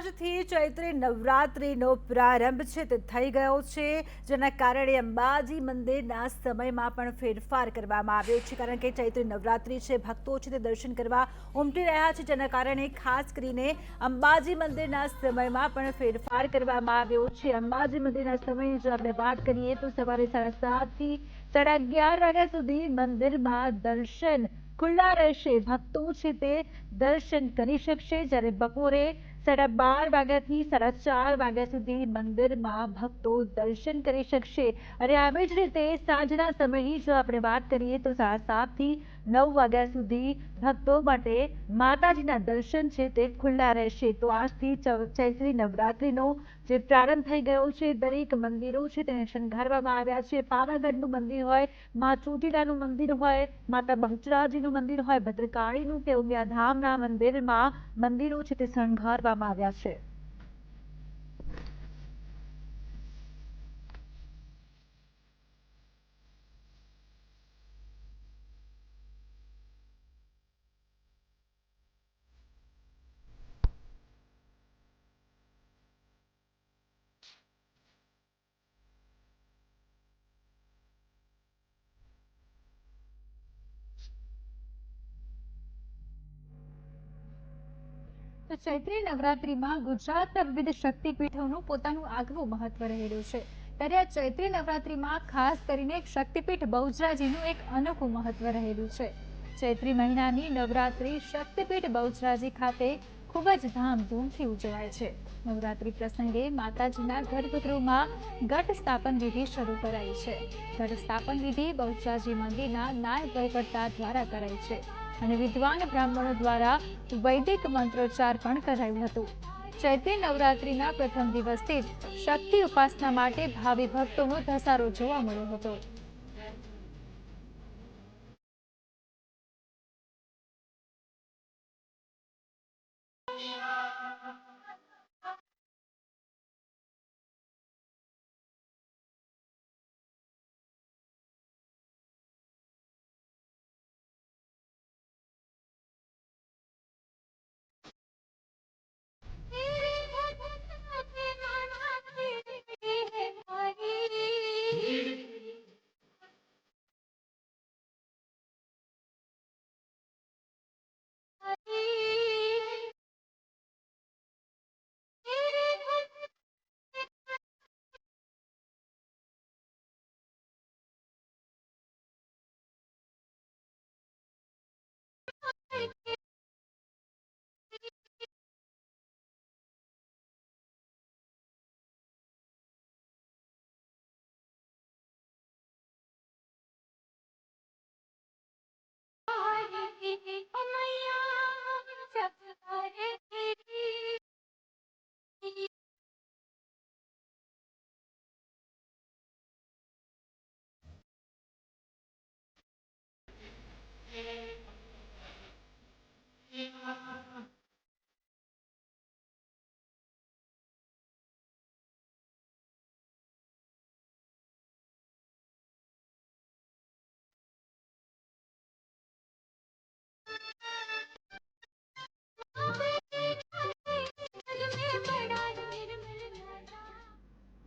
આજથી ચૈત્રી નવરાત્રિનો પ્રારંભ છે તે થઈ ગયો છે, જેના કારણે અંબાજી મંદિરના સમયમાં પણ ફેરફાર કરવામાં આવ્યો છે, કારણ કે ચૈત્રી નવરાત્રિ છે, ભક્તો છે તે દર્શન કરવા ઉમટી રહ્યા છે, જેના કારણે ખાસ કરીને અંબાજી મંદિરના સમયમાં પણ ફેરફાર કરવામાં આવ્યો છે। અંબાજી મંદિરના સમયની જો આપણે વાત કરીએ તો સવારે 7:30 થી 11:30 વાગ્યા સુધી મંદિરમાં દર્શન ખુલ્લા રહેશે। ભક્તો છે તે દર્શન કરી શકશે, જ્યારે બપોરે 12:30 વાગ્યાથી 4:30 વાગ્યા સુધી મંદિરમાં ભક્તો દર્શન કરી શકશે। અને આવી જ રીતે સાંજના સમયની જો આપણે વાત કરીએ તો 7:30 થી 9 વાગ્યા સુધી ભક્તો માટે માતાજીના દર્શન છે તે ખુલ્લા રહેશે। તો આજથી ચૈત્રી નવરાત્રિનો જે પ્રારંભ થઈ ગયો છે, દરેક મંદિરો છે તેને શણગારવામાં આવ્યા છે। પાવાગઢનું મંદિર હોય, મા ચોટીલાનું મંદિર હોય, માતા બહુચરાજીનું મંદિર હોય, ભદ્રકાળીનું કે ઉમિયાધામના મંદિરમાં મંદિરો છે તે શણગારવામાં આવ્યા છે। તો ચૈત્રી નવરાત્રિમાં ગુજરાતના વિવિધ શક્તિપીઠોનું પોતાનું આગવું મહત્વ રહેલું છે। ત્યારે આ ચૈત્રી નવરાત્રિમાં ખાસ કરીને શક્તિપીઠ બહુચરાજીનું એક અનોખું મહત્વ રહેલું છે। ચૈત્રી મહિનાની નવરાત્રિ શક્તિપીઠ બહુચરાજી ખાતે ખૂબ જ ધામધૂમથી ઉજવાય છે। નવરાત્રિ પ્રસંગે માતાજીના ગર્ભગૃહમાં ઘટ સ્થાપન વિધિ શરૂ કરાઈ છે। ઘટ સ્થાપન વિધિ બહુચરાજી મંદિરના નાયબ વહીવટદાર દ્વારા કરાઈ છે અને વિદ્વાન બ્રાહ્મણો દ્વારા વૈદિક મંત્રોચ્ચાર પણ કરાયું હતું। ચૈત્રી નવરાત્રિના પ્રથમ દિવસથી જ શક્તિ ઉપાસના માટે ભાવિ ભક્તોનો ધસારો જોવા મળ્યો હતો।